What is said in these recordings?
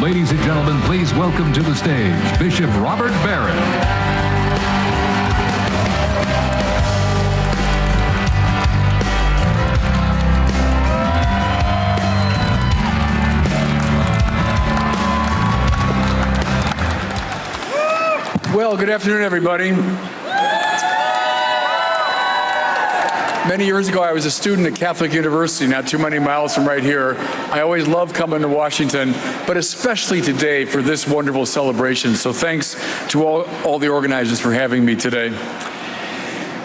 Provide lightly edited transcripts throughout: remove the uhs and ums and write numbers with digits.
Ladies and gentlemen, please welcome to the stage Bishop Robert Barron. Well, good afternoon, everybody. Many years ago, I was a student at Catholic University, not too many miles from right here. I always love coming to Washington, but especially today for this wonderful celebration. So thanks to all the organizers for having me today.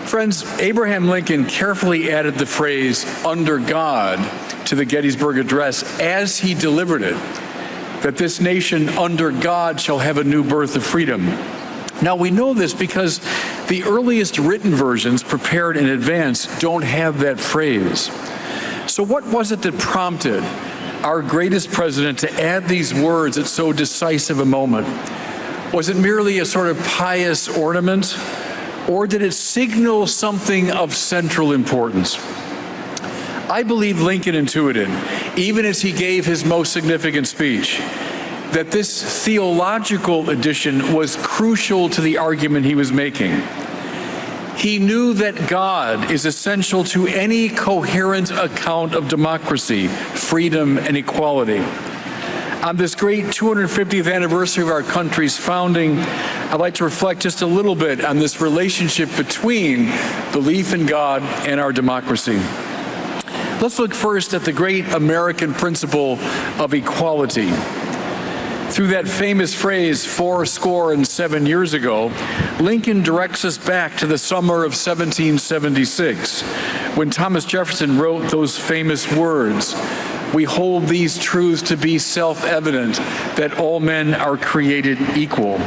Friends, Abraham Lincoln carefully added the phrase, "under God," to the Gettysburg Address as he delivered it, that this nation under God shall have a new birth of freedom. Now, we know this because the earliest written versions prepared in advance don't have that phrase. So what was it that prompted our greatest president to add these words at so decisive a moment? Was it merely a sort of pious ornament, or did it signal something of central importance? I believe Lincoln intuited, even as he gave his most significant speech, that this theological addition was crucial to the argument he was making. He knew that God is essential to any coherent account of democracy, freedom, and equality. On this great 250th anniversary of our country's founding, I'd like to reflect just a little bit on this relationship between belief in God and our democracy. Let's look first at the great American principle of equality. Through that famous phrase, 77 years ago, Lincoln directs us back to the summer of 1776, when Thomas Jefferson wrote those famous words, "We hold these truths to be self-evident, that all men are created equal."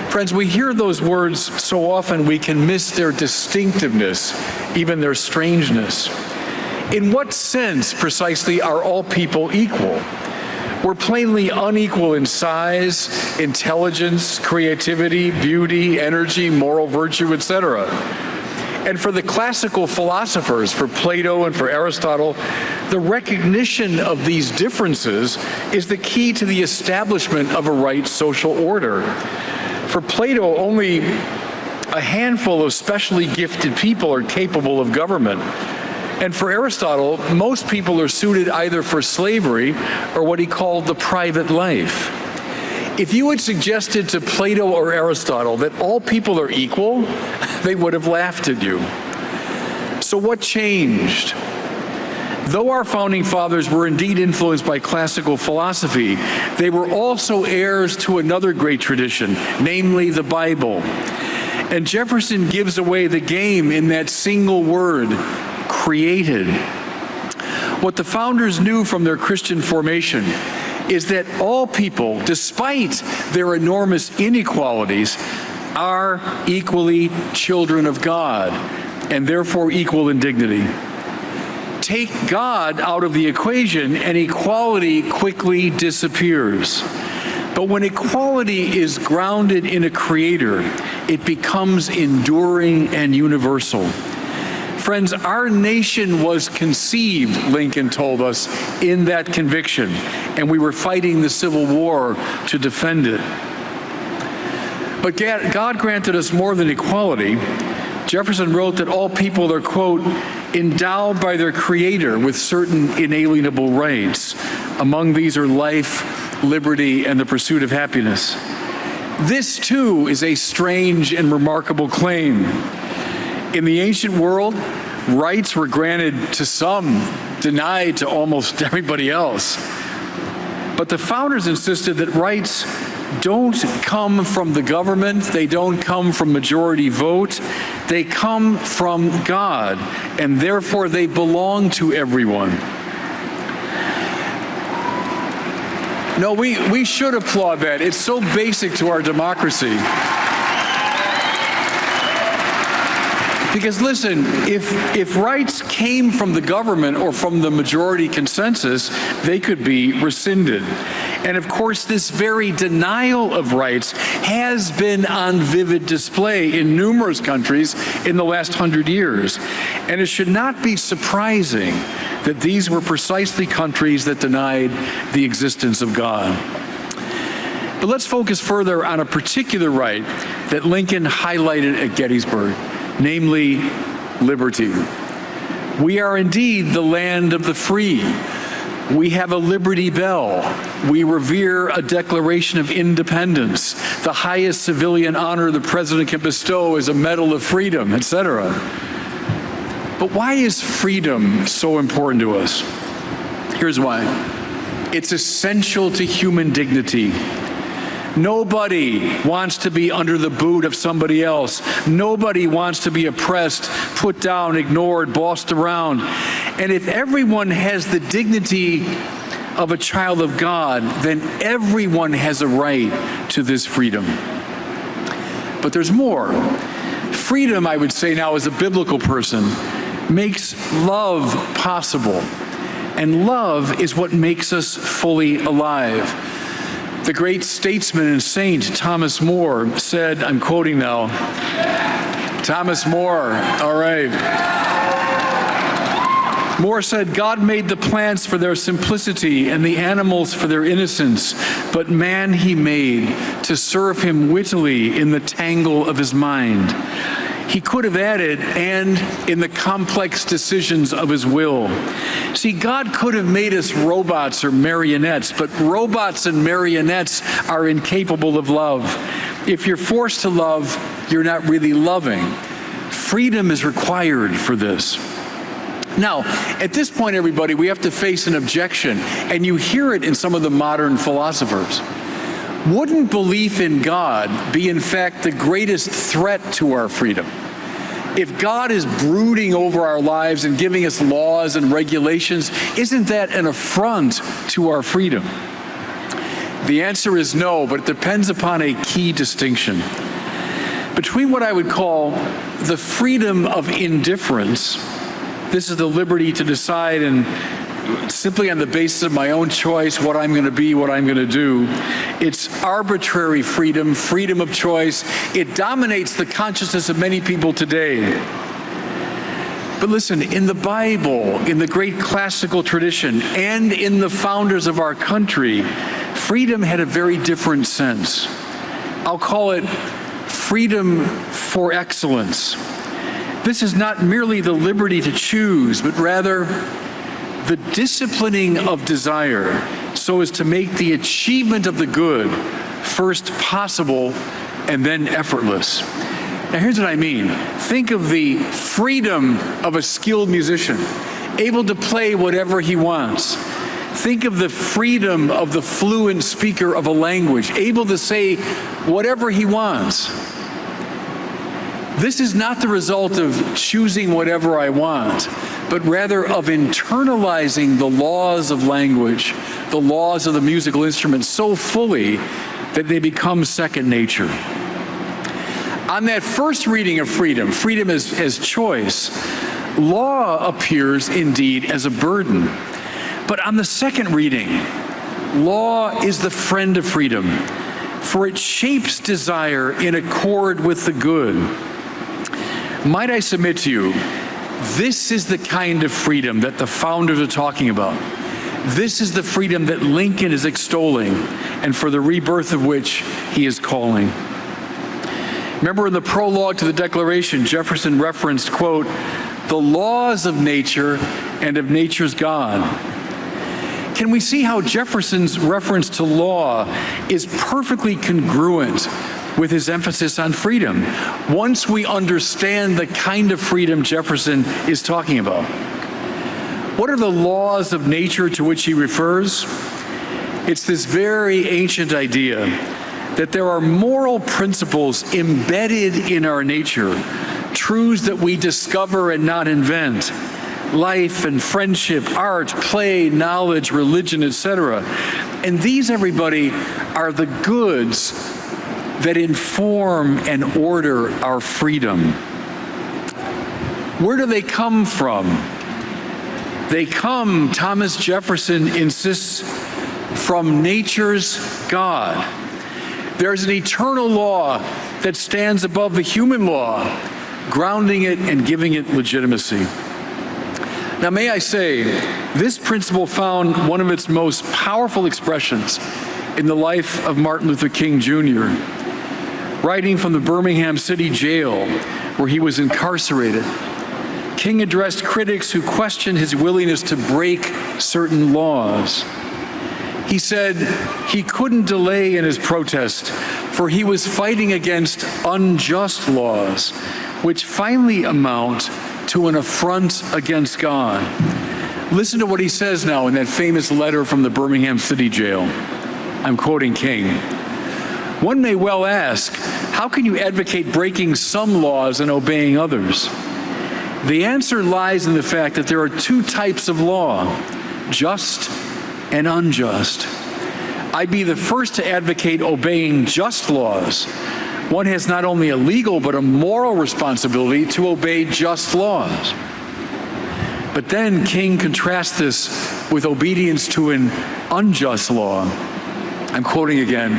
Friends, we hear those words so often we can miss their distinctiveness, even their strangeness. In what sense, precisely, are all people equal? We're plainly unequal in size, intelligence, creativity, beauty, energy, moral virtue, etc. And for the classical philosophers, for Plato and for Aristotle, the recognition of these differences is the key to the establishment of a right social order. For Plato, only a handful of specially gifted people are capable of government. And for Aristotle, most people are suited either for slavery or what he called the private life. If you had suggested to Plato or Aristotle that all people are equal, they would have laughed at you. So what changed? Though our founding fathers were indeed influenced by classical philosophy, they were also heirs to another great tradition, namely the Bible. And Jefferson gives away the game in that single word, created. What the founders knew from their Christian formation is that all people, despite their enormous inequalities, are equally children of God and therefore equal in dignity. Take God out of the equation and equality quickly disappears. But when equality is grounded in a creator, it becomes enduring and universal. Friends, our nation was conceived, Lincoln told us, in that conviction, and we were fighting the Civil War to defend it. But God granted us more than equality. Jefferson wrote that all people are, quote, endowed by their Creator with certain inalienable rights. Among these are life, liberty, and the pursuit of happiness. This, too, is a strange and remarkable claim. In the ancient world, rights were granted to some, denied to almost everybody else. But the founders insisted that rights don't come from the government, they don't come from majority vote, they come from God, and therefore they belong to everyone. No, we should applaud that. It's so basic to our democracy. Because listen, if rights came from the government or from the majority consensus, they could be rescinded. And of course, this very denial of rights has been on vivid display in numerous countries in the last 100 years. And it should not be surprising that these were precisely countries that denied the existence of God. But let's focus further on a particular right that Lincoln highlighted at Gettysburg, namely liberty. We are indeed the land of the free. We have a Liberty Bell. We revere a Declaration of Independence. The highest civilian honor the president can bestow is a Medal of Freedom, etc. But why is freedom so important to us? Here's why. It's essential to human dignity. Nobody wants to be under the boot of somebody else. Nobody wants to be oppressed, put down, ignored, bossed around. And if everyone has the dignity of a child of God, then everyone has a right to this freedom. But there's more. Freedom, I would say now as a biblical person, makes love possible. And love is what makes us fully alive. The great statesman and saint Thomas More said, I'm quoting now, Thomas More, all right. More said, God made the plants for their simplicity and the animals for their innocence, but man he made to serve him wittily in the tangle of his mind. He could have added, and in the complex decisions of his will. See, God could have made us robots or marionettes, but robots and marionettes are incapable of love. If you're forced to love, you're not really loving. Freedom is required for this. Now, at this point, everybody, we have to face an objection, and you hear it in some of the modern philosophers. Wouldn't belief in God be, in fact, the greatest threat to our freedom? If God is brooding over our lives and giving us laws and regulations, isn't that an affront to our freedom? The answer is no, but it depends upon a key distinction between what I would call the freedom of indifference. This is the liberty to decide and simply on the basis of my own choice what I'm going to be, what I'm going to do. It's arbitrary freedom, freedom of choice. It dominates the consciousness of many people today. But listen, in the Bible, in the great classical tradition, and in the founders of our country, freedom had a very different sense. I'll call it freedom for excellence. This is not merely the liberty to choose, but rather the disciplining of desire so as to make the achievement of the good first possible and then effortless. Now here's what I mean. Think of the freedom of a skilled musician, able to play whatever he wants. Think of the freedom of the fluent speaker of a language, able to say whatever he wants. This is not the result of choosing whatever I want, but rather of internalizing the laws of language, the laws of the musical instrument so fully that they become second nature. On that first reading of freedom, freedom as choice, law appears indeed as a burden. But on the second reading, law is the friend of freedom, for it shapes desire in accord with the good. Might I submit to you, this is the kind of freedom that the founders are talking about. This is the freedom that Lincoln is extolling, and for the rebirth of which he is calling. Remember in the prologue to the Declaration, Jefferson referenced, quote, the laws of nature and of nature's God. Can we see how Jefferson's reference to law is perfectly congruent with his emphasis on freedom, once we understand the kind of freedom Jefferson is talking about? What are the laws of nature to which he refers? It's this very ancient idea that there are moral principles embedded in our nature, truths that we discover and not invent, life and friendship, art, play, knowledge, religion, etc. And these, everybody, are the goods that inform and order our freedom. Where do they come from? They come, Thomas Jefferson insists, from nature's God. There's an eternal law that stands above the human law, grounding it and giving it legitimacy. Now, may I say, this principle found one of its most powerful expressions in the life of Martin Luther King Jr. Writing from the Birmingham City Jail, where he was incarcerated, King addressed critics who questioned his willingness to break certain laws. He said he couldn't delay in his protest, for he was fighting against unjust laws, which finally amount to an affront against God. Listen to what he says now in that famous letter from the Birmingham City Jail. I'm quoting King. One may well ask, how can you advocate breaking some laws and obeying others? The answer lies in the fact that there are two types of law, just and unjust. I'd be the first to advocate obeying just laws. One has not only a legal but a moral responsibility to obey just laws. But then King contrasts this with obedience to an unjust law. I'm quoting again.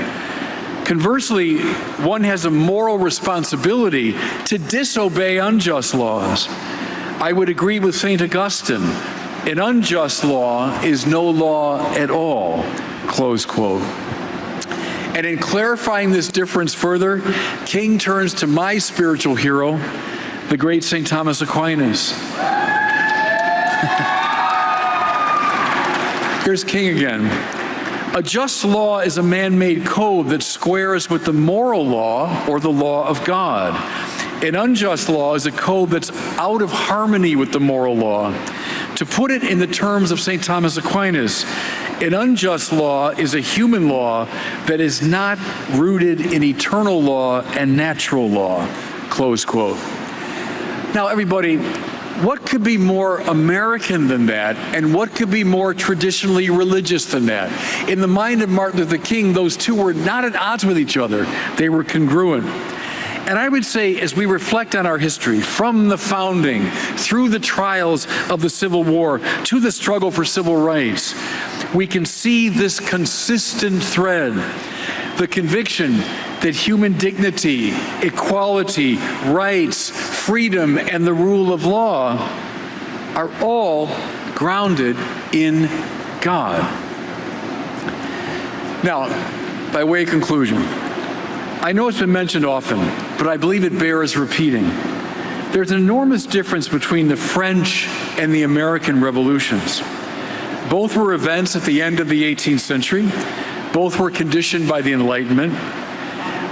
Conversely, one has a moral responsibility to disobey unjust laws. I would agree with St. Augustine. An unjust law is no law at all, close quote. And in clarifying this difference further, King turns to my spiritual hero, the great St. Thomas Aquinas. Here's King again. A just law is a man-made code that squares with the moral law or the law of God. An unjust law is a code that's out of harmony with the moral law. To put it in the terms of St. Thomas Aquinas, an unjust law is a human law that is not rooted in eternal law and natural law, close quote. Now, everybody, what could be more American than that, and what could be more traditionally religious than that? In the mind of Martin Luther King, those two were not at odds with each other. They were congruent. And I would say, as we reflect on our history, from the founding, through the trials of the Civil War, to the struggle for civil rights, we can see this consistent thread, the conviction that human dignity, equality, rights, freedom, and the rule of law are all grounded in God. Now, by way of conclusion, I know it's been mentioned often, but I believe it bears repeating. There's an enormous difference between the French and the American revolutions. Both were events at the end of the 18th century. Both were conditioned by the Enlightenment.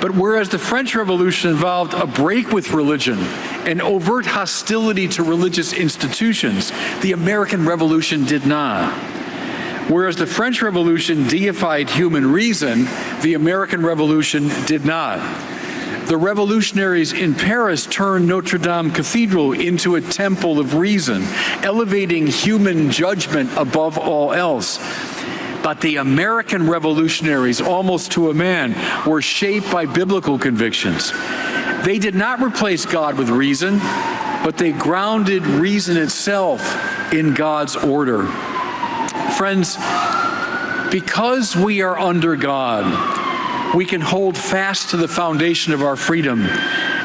But whereas the French Revolution involved a break with religion and overt hostility to religious institutions, the American Revolution did not. Whereas the French Revolution deified human reason, the American Revolution did not. The revolutionaries in Paris turned Notre Dame Cathedral into a temple of reason, elevating human judgment above all else. But the American revolutionaries, almost to a man, were shaped by biblical convictions. They did not replace God with reason, but they grounded reason itself in God's order. Friends, because we are under God, we can hold fast to the foundation of our freedom,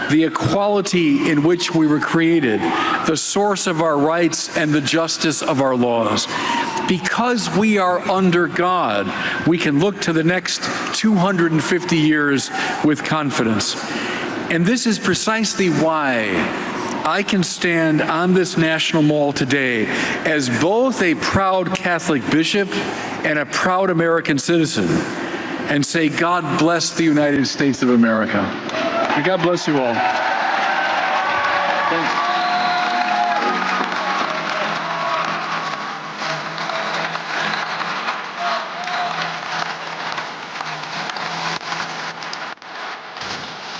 the equality in which we were created, the source of our rights, and the justice of our laws. Because we are under God, we can look to the next 250 years with confidence. And this is precisely why I can stand on this National Mall today as both a proud Catholic bishop and a proud American citizen and say, God bless the United States of America. And God bless you all. Thanks.